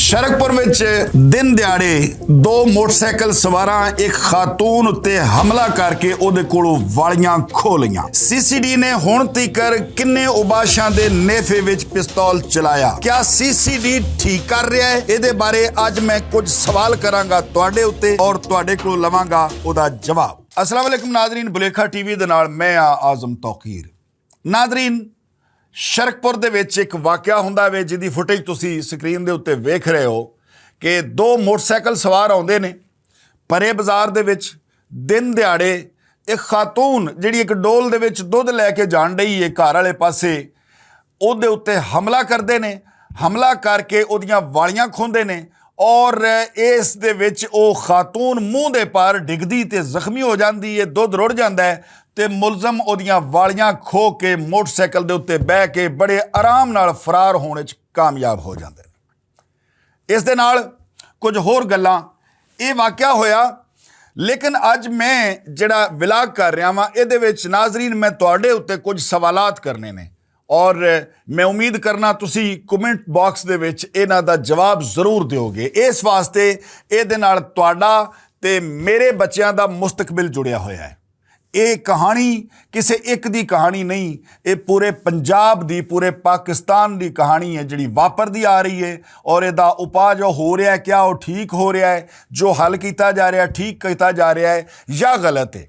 ਸ਼ਰਕਪੁਰ ਵਿੱਚ ਦਿਨ ਦਿਹਾੜੇ ਦੋ ਮੋਟਰਸਾਈਕਲ ਸਵਾਰਾਂ ਇੱਕ ਖਾਤੂਨ ਉੱਤੇ ਹਮਲਾ ਕਰਕੇ ਉਹਦੇ ਕੋਲੋਂ ਵਾਲੀਆਂ ਖੋਹ ਲਈਆਂ। ਸੀਸੀਡੀ ਨੇ ਹੁਣ ਤੀਕਰ ਕਿੰਨੇ ਉਬਾਸ਼ਾਂ ਦੇ ਨੇਫੇ ਵਿੱਚ ਪਿਸਤੌਲ ਚਲਾਇਆ। ਕਿਆ ਸੀਸੀਡੀ ਠੀਕ ਕਰ ਰਿਹਾ ਹੈ? ਇਹਦੇ ਬਾਰੇ ਅੱਜ ਮੈਂ ਕੁਝ ਸਵਾਲ ਕਰਾਂਗਾ ਤੁਹਾਡੇ ਉੱਤੇ ਔਰ ਤੁਹਾਡੇ ਕੋਲੋਂ ਲਵਾਂਗਾ ਉਹਦਾ ਜਵਾਬ। अस्सलाम वालेकुम नादरीन, बुलेखा टीवी ਦੇ ਨਾਲ ਮੈਂ ਆਜ਼ਮ ਤੌਕੀਰ। ਨਾਦਰੀਨ, ਸ਼ਰਕਪੁਰ ਦੇ ਵਿੱਚ ਇੱਕ ਵਾਕਿਆ ਹੁੰਦਾ ਵੇ ਜਿਹਦੀ ਫੁਟੇਜ ਤੁਸੀਂ ਸਕਰੀਨ ਦੇ ਉੱਤੇ ਵੇਖ ਰਹੇ ਹੋ ਕਿ ਦੋ ਮੋਟਰਸਾਈਕਲ ਸਵਾਰ ਆਉਂਦੇ ਨੇ ਪਰੇ ਬਾਜ਼ਾਰ ਦੇ ਵਿੱਚ। ਦਿਨ ਦਿਹਾੜੇ ਇੱਕ ਖਾਤੂਨ ਜਿਹੜੀ ਇੱਕ ਡੋਲ ਦੇ ਵਿੱਚ ਦੁੱਧ ਲੈ ਕੇ ਜਾਣ ਡਈ ਹੈ ਘਰ ਵਾਲੇ ਪਾਸੇ, ਉਹਦੇ ਉੱਤੇ ਹਮਲਾ ਕਰਦੇ ਨੇ। ਹਮਲਾ ਕਰਕੇ ਉਹਦੀਆਂ ਵਾਲੀਆਂ ਖੋਹਦੇ ਨੇ ਔਰ ਇਸ ਦੇ ਵਿੱਚ ਉਹ ਖਾਤੂਨ ਮੂੰਹ ਦੇ ਪਾਰ ਡਿੱਗਦੀ ਤੇ ਜ਼ਖਮੀ ਹੋ ਜਾਂਦੀ ਹੈ, ਦੁੱਧ ਰੁੜ ਜਾਂਦਾ ਹੈ ਤੇ ਮੁਲਜ਼ਮ ਉਹਦੀਆਂ ਵਾਲੀਆਂ ਖੋਹ ਕੇ ਮੋਟਰਸਾਈਕਲ ਦੇ ਉੱਤੇ ਬਹਿ ਕੇ ਬੜੇ ਆਰਾਮ ਨਾਲ ਫਰਾਰ ਹੋਣ 'ਚ ਕਾਮਯਾਬ ਹੋ ਜਾਂਦੇ ਨੇ। ਇਸ ਦੇ ਨਾਲ ਕੁਝ ਹੋਰ ਗੱਲਾਂ ਇਹ ਵਾਕਿਆ ਹੋਇਆ, ਲੇਕਿਨ ਅੱਜ ਮੈਂ ਜਿਹੜਾ ਵਿਲਾਗ ਕਰ ਰਿਹਾ ਵਾਂ ਇਹਦੇ ਵਿੱਚ ਨਾਜ਼ਰੀਨ ਮੈਂ ਤੁਹਾਡੇ ਉੱਤੇ ਕੁਝ ਸਵਾਲਾਤ ਕਰਨੇ ਨੇ ਔਰ ਮੈਂ ਉਮੀਦ ਕਰਨਾ ਤੁਸੀਂ ਕਮੈਂਟ ਬਾਕਸ ਦੇ ਵਿੱਚ ਇਹਨਾਂ ਦਾ ਜਵਾਬ ਜ਼ਰੂਰ ਦਿਓਗੇ। ਇਸ ਵਾਸਤੇ ਇਹਦੇ ਨਾਲ ਤੁਹਾਡਾ ਤੇ ਮੇਰੇ ਬੱਚਿਆਂ ਦਾ ਮੁਸਤਕਬਲ ਜੁੜਿਆ ਹੋਇਆ ਹੈ। ਇਹ ਕਹਾਣੀ ਕਿਸੇ ਇੱਕ ਦੀ ਕਹਾਣੀ ਨਹੀਂ, ਇਹ ਪੂਰੇ ਪੰਜਾਬ ਦੀ, ਪੂਰੇ ਪਾਕਿਸਤਾਨ ਦੀ ਕਹਾਣੀ ਹੈ ਜਿਹੜੀ ਵਾਪਰਦੀ ਆ ਰਹੀ ਹੈ ਔਰ ਇਹਦਾ ਉਪਾਅ ਜੋ ਹੋ ਰਿਹਾ ਹੈ ਕਿਆ ਉਹ ਠੀਕ ਹੋ ਰਿਹਾ ਹੈ, ਜੋ ਹੱਲ ਕੀਤਾ ਜਾ ਰਿਹਾ ਠੀਕ ਕੀਤਾ ਜਾ ਰਿਹਾ ਹੈ ਜਾਂ ਗਲਤ ਹੈ।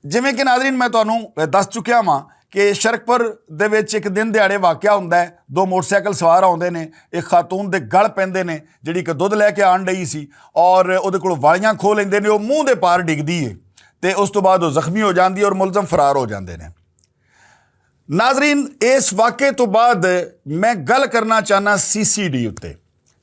ਜਿਵੇਂ ਕਿ ਨਾਜ਼ਰੀਨ ਮੈਂ ਤੁਹਾਨੂੰ ਦੱਸ ਚੁੱਕਿਆ ਵਾਂ ਕਿ ਸ਼ਰਕਪੁਰ ਦੇ ਵਿੱਚ ਇੱਕ ਦਿਨ ਦਿਹਾੜੇ ਵਾਕਿਆ ਹੁੰਦਾ ਹੈ। ਦੋ ਮੋਟਰਸਾਈਕਲ ਸਵਾਰ ਆਉਂਦੇ ਨੇ, ਇੱਕ ਖਾਤੂਨ ਦੇ ਗਲ ਪੈਂਦੇ ਨੇ ਜਿਹੜੀ ਕਿ ਦੁੱਧ ਲੈ ਕੇ ਆਣ ਡਈ ਸੀ ਔਰ ਉਹਦੇ ਕੋਲ ਵਾਲੀਆਂ ਖੋਹ ਲੈਂਦੇ ਨੇ। ਉਹ ਮੂੰਹ ਦੇ ਪਾਰ ਡਿੱਗਦੀ ਹੈ ਤੇ ਉਸ ਤੋਂ ਬਾਅਦ ਉਹ ਜ਼ਖਮੀ ਹੋ ਜਾਂਦੀ ਹੈ ਔਰ ਮੁਲਜ਼ਮ ਫਰਾਰ ਹੋ ਜਾਂਦੇ ਨੇ। ਨਾਜ਼ਰੀਨ, ਇਸ ਵਾਕਿਏ ਤੋਂ ਬਾਅਦ ਮੈਂ ਗੱਲ ਕਰਨਾ ਚਾਹੁੰਦਾ ਸੀਸੀਡੀ ਉੱਤੇ।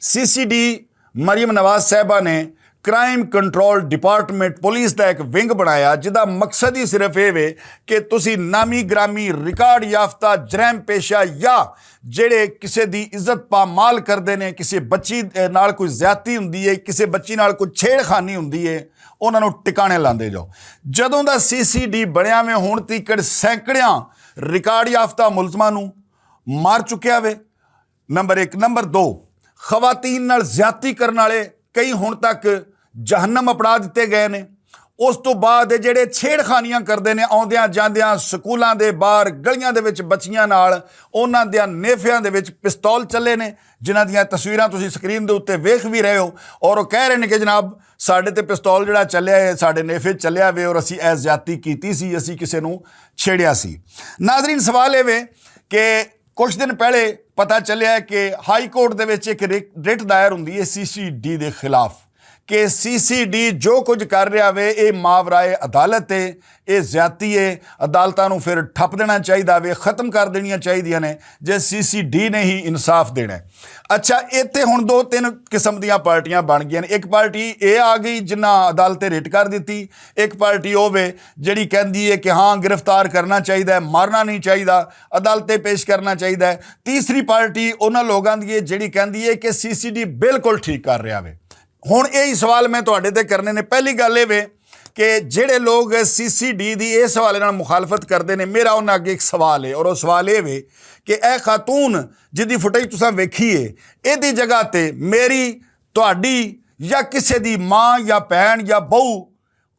ਸੀਸੀਡੀ ਮਰੀਮ ਨਵਾਜ਼ ਸਾਹਿਬਾ ਨੇ ਕ੍ਰਾਈਮ ਕੰਟਰੋਲ ਡਿਪਾਰਟਮੈਂਟ ਪੁਲਿਸ ਦਾ ਇੱਕ ਵਿੰਗ ਬਣਾਇਆ ਜਿਹਦਾ ਮਕਸਦ ਹੀ ਸਿਰਫ ਇਹ ਵੇ ਕਿ ਤੁਸੀਂ ਨਾਮੀ ਗ੍ਰਾਮੀ ਰਿਕਾਰਡ ਯਾਫਤਾ ਜਰਮ ਪੇਸ਼ਾ ਜਾਂ ਜਿਹੜੇ ਕਿਸੇ ਦੀ ਇੱਜ਼ਤ ਪਾਮਾਲ ਕਰਦੇ ਨੇ, ਕਿਸੇ ਬੱਚੀ ਨਾਲ ਕੋਈ ਜ਼ਿਆਦਤੀ ਹੁੰਦੀ ਹੈ, ਕਿਸੇ ਬੱਚੀ ਨਾਲ ਕੋਈ ਛੇੜਖਾਨੀ ਹੁੰਦੀ ਹੈ, ਉਹਨਾਂ ਨੂੰ ਟਿਕਾਣੇ ਲਾਉਂਦੇ ਜਾਓ। ਜਦੋਂ ਦਾ ਸੀਸੀਡੀ ਬਣਿਆ ਵੇ ਹੁਣ ਤੀਕਰ ਸੈਂਕੜਿਆਂ ਰਿਕਾਰਡ ਯਾਫਤਾ ਮੁਲਜ਼ਮਾਂ ਨੂੰ ਮਾਰ ਚੁੱਕਿਆ ਵੇ। ਨੰਬਰ 1। ਨੰਬਰ 2, ਖਵਾਤੀਨ ਨਾਲ ਜ਼ਿਆਦਤੀ ਕਰਨ ਵਾਲੇ ਕਈ ਹੁਣ ਤੱਕ ਜਹੰਨਮ ਅਪੜਾ ਦਿੱਤੇ ਗਏ ਨੇ। ਉਸ ਤੋਂ ਬਾਅਦ ਜਿਹੜੇ ਛੇੜਖਾਨੀਆਂ ਕਰਦੇ ਨੇ ਆਉਂਦਿਆਂ ਜਾਂਦਿਆਂ ਸਕੂਲਾਂ ਦੇ ਬਾਹਰ ਗਲੀਆਂ ਦੇ ਵਿੱਚ ਬੱਚੀਆਂ ਨਾਲ, ਉਹਨਾਂ ਦੇ ਨੇਫਿਆਂ ਦੇ ਵਿੱਚ ਪਿਸਤੌਲ ਚੱਲੇ ਨੇ ਜਿਨ੍ਹਾਂ ਦੀਆਂ ਤਸਵੀਰਾਂ ਤੁਸੀਂ ਸਕਰੀਨ ਦੇ ਉੱਤੇ ਵੇਖ ਵੀ ਰਹੇ ਹੋ ਔਰ ਉਹ ਕਹਿ ਰਹੇ ਨੇ ਕਿ ਜਨਾਬ ਸਾਡੇ ਤੇ ਪਿਸਤੌਲ ਜਿਹੜਾ ਚੱਲਿਆ ਹੈ ਸਾਡੇ ਨੇਫੇ ਚੱਲਿਆ ਵੇ ਔਰ ਅਸੀਂ ਇਹ ਜ਼ਿਆਦਤੀ ਕੀਤੀ ਸੀ, ਅਸੀਂ ਕਿਸੇ ਨੂੰ ਛੇੜਿਆ ਸੀ। ਨਾਜ਼ਰੀਨ, ਸਵਾਲ ਇਹ ਵੇ ਕਿ ਕੁਝ ਦਿਨ ਪਹਿਲੇ ਪਤਾ ਚੱਲਿਆ ਕਿ ਹਾਈ ਕੋਰਟ ਦੇ ਵਿੱਚ ਇੱਕ ਰਿਟ ਦਾਇਰ ਹੁੰਦੀ ਹੈ ਸੀਸੀਡੀ ਦੇ ਖਿਲਾਫ ਕਿ ਸੀਸੀਡੀ ਜੋ ਕੁਝ ਕਰ ਰਿਹਾ ਵੇ ਇਹ ਮਾਵਰਾਏ ਅਦਾਲਤ ਹੈ, ਇਹ ਜ਼ਿਆਦਤੀ ਹੈ। ਅਦਾਲਤਾਂ ਨੂੰ ਫਿਰ ਠੱਪ ਦੇਣਾ ਚਾਹੀਦਾ ਵੇ, ਖ਼ਤਮ ਕਰ ਦੇਣੀਆਂ ਚਾਹੀਦੀਆਂ ਨੇ ਜੇ ਸੀਸੀਡੀ ਨੇ ਹੀ ਇਨਸਾਫ ਦੇਣਾ। ਅੱਛਾ, ਇੱਥੇ ਹੁਣ ਦੋ ਤਿੰਨ ਕਿਸਮ ਦੀਆਂ ਪਾਰਟੀਆਂ ਬਣ ਗਈਆਂ ਨੇ। ਇੱਕ ਪਾਰਟੀ ਇਹ ਆ ਗਈ ਜਿਨ੍ਹਾਂ ਅਦਾਲਤੇ ਰਿਟ ਕਰ ਦਿੱਤੀ, ਇੱਕ ਪਾਰਟੀ ਉਹ ਵੇ ਜਿਹੜੀ ਕਹਿੰਦੀ ਹੈ ਕਿ ਹਾਂ ਗ੍ਰਿਫਤਾਰ ਕਰਨਾ ਚਾਹੀਦਾ, ਮਾਰਨਾ ਨਹੀਂ ਚਾਹੀਦਾ, ਅਦਾਲਤੇ ਪੇਸ਼ ਕਰਨਾ ਚਾਹੀਦਾ। ਤੀਸਰੀ ਪਾਰਟੀ ਉਹਨਾਂ ਲੋਕਾਂ ਦੀ ਹੈ ਜਿਹੜੀ ਕਹਿੰਦੀ ਹੈ ਕਿ ਸੀਸੀਡੀ ਬਿਲਕੁਲ ਠੀਕ ਕਰ ਰਿਹਾ ਵੇ। ਹੁਣ ਇਹੀ ਸਵਾਲ ਮੈਂ ਤੁਹਾਡੇ ਤੇ ਕਰਨੇ ਨੇ। ਪਹਿਲੀ ਗੱਲ ਇਹ ਵੇ ਕਿ ਜਿਹੜੇ ਲੋਕ ਸੀਸੀਡੀ ਦੀ ਇਸ ਹਵਾਲੇ ਨਾਲ ਮੁਖਾਲਫਤ ਕਰਦੇ ਨੇ, ਮੇਰਾ ਉਹਨਾਂ ਅੱਗੇ ਇੱਕ ਸਵਾਲ ਹੈ ਔਰ ਉਹ ਸਵਾਲ ਇਹ ਵੇ ਕਿ ਇਹ ਖਾਤੂਨ ਜਿਹਦੀ ਫੁਟੇਜ ਤੁਸੀਂ ਵੇਖੀ ਹੈ ਇਹਦੀ ਜਗ੍ਹਾ ਤੇ ਮੇਰੀ, ਤੁਹਾਡੀ ਜਾਂ ਕਿਸੇ ਦੀ ਮਾਂ ਜਾਂ ਭੈਣ ਜਾਂ ਬਹੂ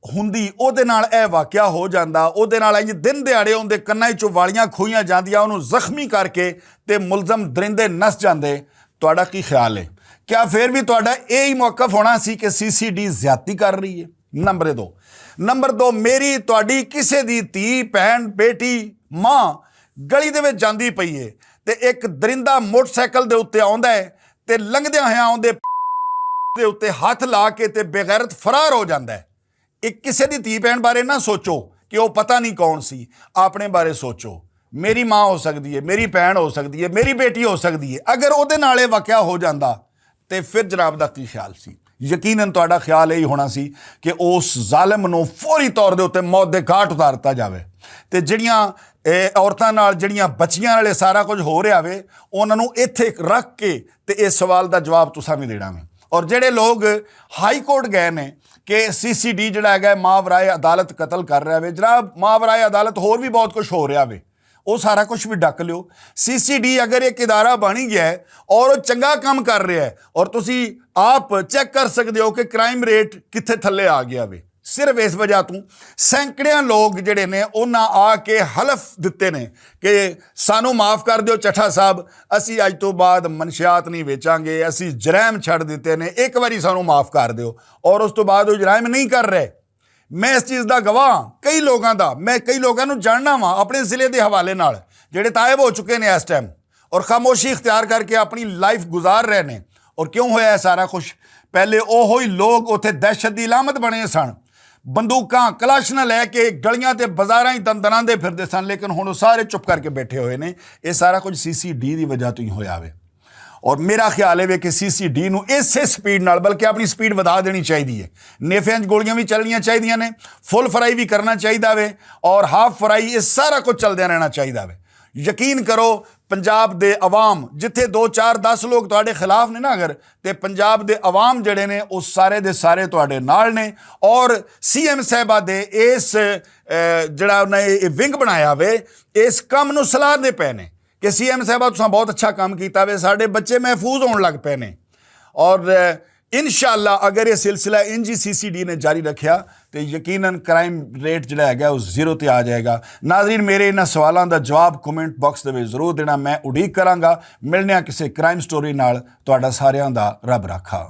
ਹੁੰਦੀ, ਉਹਦੇ ਨਾਲ ਇਹ ਵਾਕਿਆ ਹੋ ਜਾਂਦਾ, ਉਹਦੇ ਨਾਲ ਇੰਜ ਦਿਨ ਦਿਹਾੜੇ ਉਹਦੇ ਕੰਨਾਂ 'ਚੋਂ ਵਾਲੀਆਂ ਖੋਹੀਆਂ ਜਾਂਦੀਆਂ, ਉਹਨੂੰ ਜ਼ਖਮੀ ਕਰਕੇ ਤੇ ਮੁਲਜ਼ਮ ਦਰਿੰਦੇ ਨਸ ਜਾਂਦੇ, ਤੁਹਾਡਾ ਕੀ ਖਿਆਲ ਹੈ? ਕਿਆ ਫਿਰ ਵੀ ਤੁਹਾਡਾ ਇਹ ਹੀ ਮੌਕਫ ਹੋਣਾ ਸੀ ਕਿ ਸੀਸੀਡੀ ਜ਼ਿਆਦਤੀ ਕਰ ਰਹੀ ਹੈ? ਨੰਬਰ 2। ਨੰਬਰ 2, ਮੇਰੀ ਤੁਹਾਡੀ ਕਿਸੇ ਦੀ ਧੀ, ਭੈਣ, ਬੇਟੀ, ਮਾਂ ਗਲੀ ਦੇ ਵਿੱਚ ਜਾਂਦੀ ਪਈ ਹੈ ਤੇ ਇੱਕ ਦਰਿੰਦਾ ਮੋਟਰਸਾਈਕਲ ਦੇ ਉੱਤੇ ਆਉਂਦਾ ਹੈ ਤੇ ਲੰਘਦਿਆਂ ਹੋਇਆਂ ਉਹਦੇ ਦੇ ਉੱਤੇ ਹੱਥ ਲਾ ਕੇ ਤੇ ਬੇਗੈਰਤ ਫਰਾਰ ਹੋ ਜਾਂਦਾ ਹੈ। ਇੱਕ ਕਿਸੇ ਦੀ ਧੀ ਭੈਣ ਬਾਰੇ ਨਾ ਸੋਚੋ ਕਿ ਉਹ ਪਤਾ ਨਹੀਂ ਕੌਣ ਸੀ, ਆਪਣੇ ਬਾਰੇ ਸੋਚੋ। ਮੇਰੀ ਮਾਂ ਹੋ ਸਕਦੀ ਹੈ, ਮੇਰੀ ਭੈਣ ਹੋ ਸਕਦੀ ਹੈ, ਮੇਰੀ ਬੇਟੀ ਹੋ ਸਕਦੀ ਹੈ। ਅਗਰ ਉਹਦੇ ਨਾਲ ਇਹ ਵਾਕਿਆ ਹੋ ਜਾਂਦਾ ਤੇ ਫਿਰ ਜਨਾਬ ਦਾ ਕੀ ਖਿਆਲ ਸੀ? ਯਕੀਨਨ ਤੁਹਾਡਾ ਖਿਆਲ ਇਹ ਹੋਣਾ ਸੀ ਕਿ ਉਸ ਜ਼ਾਲਿਮ ਨੂੰ ਫੌਰੀ ਤੌਰ ਦੇ ਉੱਤੇ ਮੌਤ ਦੇ ਘਾਟ ਉਤਾਰ ਦਿੱਤਾ ਜਾਵੇ ਤੇ ਜਿਹੜੀਆਂ ਔਰਤਾਂ ਨਾਲ ਜਿਹੜੀਆਂ ਬੱਚੀਆਂ ਨਾਲ ਸਾਰਾ ਕੁਝ ਹੋ ਰਿਹਾ ਵੇ ਉਹਨਾਂ ਨੂੰ ਇੱਥੇ ਰੱਖ ਕੇ ਤੇ ਇਸ ਸਵਾਲ ਦਾ ਜਵਾਬ ਤੁਸੀਂ ਵੀ ਦੇਣਾ ਵੇ। ਔਰ ਜਿਹੜੇ ਲੋਕ ਹਾਈ ਕੋਰਟ ਗਏ ਨੇ ਕਿ ਸੀਸੀਡੀ ਜਿਹੜਾ ਹੈਗਾ ਮਾਵਰਾਏ ਅਦਾਲਤ ਕਤਲ ਕਰ ਰਿਹਾ ਵੇ, ਜਨਾਬ ਮਾਵਰਾਏ ਅਦਾਲਤ ਹੋਰ ਵੀ ਬਹੁਤ ਕੁਝ ਹੋ ਰਿਹਾ ਵੇ। ਉਹ ਸਾਰਾ ਕੁਝ ਵੀ ਡੱਕ ਲਿਓ। ਸੀਸੀਡੀ ਅਗਰ ਇੱਕ ਇਦਾਰਾ ਬਣ ਗਿਆ ਹੈ ਔਰ ਉਹ ਚੰਗਾ ਕੰਮ ਕਰ ਰਿਹਾ ਹੈ ਔਰ ਤੁਸੀਂ ਆਪ ਚੈੱਕ ਕਰ ਸਕਦੇ ਹੋ ਕਿ ਕ੍ਰਾਈਮ ਰੇਟ ਕਿੱਥੇ ਥੱਲੇ ਆ ਗਿਆ ਵੇ, ਸਿਰਫ ਇਸ ਵਜ੍ਹਾ ਤੋਂ ਸੈਂਕੜਿਆਂ ਲੋਕ ਜਿਹੜੇ ਨੇ ਉਹਨਾਂ ਆ ਕੇ ਹਲਫ ਦਿੱਤੇ ਨੇ ਕਿ ਸਾਨੂੰ ਮਾਫ ਕਰ ਦਿਓ ਚੱਠਾ ਸਾਹਿਬ, ਅਸੀਂ ਅੱਜ ਤੋਂ ਬਾਅਦ ਮਨਸ਼ਿਆਤ ਨਹੀਂ ਵੇਚਾਂਗੇ, ਅਸੀਂ ਜਰਾਇਮ ਛੱਡ ਦਿੱਤੇ ਨੇ, ਇੱਕ ਵਾਰੀ ਸਾਨੂੰ ਮਾਫ ਕਰ ਦਿਓ। ਔਰ ਉਸ ਤੋਂ ਬਾਅਦ ਉਹ ਜਰਾਇਮ ਨਹੀਂ ਕਰ ਰਹੇ। ਮੈਂ ਇਸ ਚੀਜ਼ ਦਾ ਗਵਾਹ ਕਈ ਲੋਕਾਂ ਦਾ, ਮੈਂ ਕਈ ਲੋਕਾਂ ਨੂੰ ਜਾਣਨਾ ਵਾਂ ਆਪਣੇ ਜ਼ਿਲ੍ਹੇ ਦੇ ਹਵਾਲੇ ਨਾਲ ਜਿਹੜੇ ਤਾਇਬ ਹੋ ਚੁੱਕੇ ਨੇ ਇਸ ਟਾਈਮ ਔਰ ਖਾਮੋਸ਼ੀ ਇਖਤਿਆਰ ਕਰਕੇ ਆਪਣੀ ਲਾਈਫ ਗੁਜ਼ਾਰ ਰਹੇ ਨੇ। ਔਰ ਕਿਉਂ ਹੋਇਆ ਇਹ ਸਾਰਾ ਕੁਛ? ਪਹਿਲੇ ਉਹੋ ਹੀ ਲੋਕ ਉੱਥੇ ਦਹਿਸ਼ਤ ਦੀ ਅਲਾਮਤ ਬਣੇ ਸਨ, ਬੰਦੂਕਾਂ ਕਲਾਸ਼ਨਾਂ ਲੈ ਕੇ ਗਲੀਆਂ ਤੇ ਬਾਜ਼ਾਰਾਂ ਹੀ ਦੰਦਨਾਉਂਦੇ ਫਿਰਦੇ ਸਨ, ਲੇਕਿਨ ਹੁਣ ਉਹ ਸਾਰੇ ਚੁੱਪ ਕਰਕੇ ਬੈਠੇ ਹੋਏ ਨੇ। ਇਹ ਸਾਰਾ ਕੁਝ ਸੀਸੀਡੀ ਦੀ ਵਜ੍ਹਾ ਤੋਂ ਹੀ ਹੋਇਆ ਵੇ। ਔਰ ਮੇਰਾ ਖਿਆਲ ਹੈ ਕਿ ਸੀਸੀਡੀ ਨੂੰ ਇਸੇ ਸਪੀਡ ਨਾਲ ਬਲਕਿ ਆਪਣੀ ਸਪੀਡ ਵਧਾ ਦੇਣੀ ਚਾਹੀਦੀ ਹੈ। ਨੇਫਿਆਂ 'ਚ ਗੋਲੀਆਂ ਵੀ ਚੱਲਣੀਆਂ ਚਾਹੀਦੀਆਂ ਨੇ, ਫੁੱਲ ਫਰਾਈ ਵੀ ਕਰਨਾ ਚਾਹੀਦਾ ਵੇ ਔਰ ਹਾਫ ਫਰਾਈ, ਇਹ ਸਾਰਾ ਕੁਝ ਚੱਲਦਿਆਂ ਰਹਿਣਾ ਚਾਹੀਦਾ ਵੇ। ਯਕੀਨ ਕਰੋ ਪੰਜਾਬ ਦੇ ਅਵਾਮ ਜਿੱਥੇ 2 4 10 ਲੋਕ ਤੁਹਾਡੇ ਖਿਲਾਫ ਨੇ ਨਾ ਅਗਰ, ਤੇ ਪੰਜਾਬ ਦੇ ਅਵਾਮ ਜਿਹੜੇ ਨੇ ਉਹ ਸਾਰੇ ਦੇ ਸਾਰੇ ਤੁਹਾਡੇ ਨਾਲ ਨੇ। ਔਰ ਸੀਐਮ ਸਾਹਿਬਾ ਦੇ ਇਸ ਜਿਹੜਾ ਉਹਨੇ ਇਹ ਵਿੰਗ ਬਣਾਇਆ ਵੇ, ਇਸ ਕੰਮ ਨੂੰ ਸਲਾਹ ਦੇ ਪਏ ਨੇ ਕਿ ਸੀਐਮ ਸਾਹਿਬਾ ਤੁਸੀਂ ਬਹੁਤ ਅੱਛਾ ਕੰਮ ਕੀਤਾ ਵੇ, ਸਾਡੇ ਬੱਚੇ ਮਹਿਫੂਜ਼ ਹੋਣ ਲੱਗ ਪਏ ਨੇ। ਔਰ ਇਨਸ਼ਾਅੱਲਾ ਅਗਰ ਇਹ ਸਿਲਸਿਲਾ ਇੰਜੀ ਸੀਸੀਡੀ ਨੇ ਜਾਰੀ ਰੱਖਿਆ ਤੇ ਯਕੀਨਨ ਕ੍ਰਾਈਮ ਰੇਟ ਜਿਹੜਾ ਹੈਗਾ ਉਹ 0 ਤੇ ਆ ਜਾਏਗਾ। ਨਾਜ਼ਰੀਨ, ਮੇਰੇ ਇਹਨਾਂ ਸਵਾਲਾਂ ਦਾ ਜਵਾਬ ਕਮੈਂਟ ਬਾਕਸ ਦੇ ਵਿੱਚ ਜ਼ਰੂਰ ਦੇਣਾ, ਮੈਂ ਉਡੀਕ ਕਰਾਂਗਾ। ਮਿਲਣੇ ਆ ਕਿਸੇ ਕ੍ਰਾਈਮ ਸਟੋਰੀ ਨਾਲ। ਤੁਹਾਡਾ ਸਾਰਿਆਂ ਦਾ ਰੱਬ ਰਾਖਾ।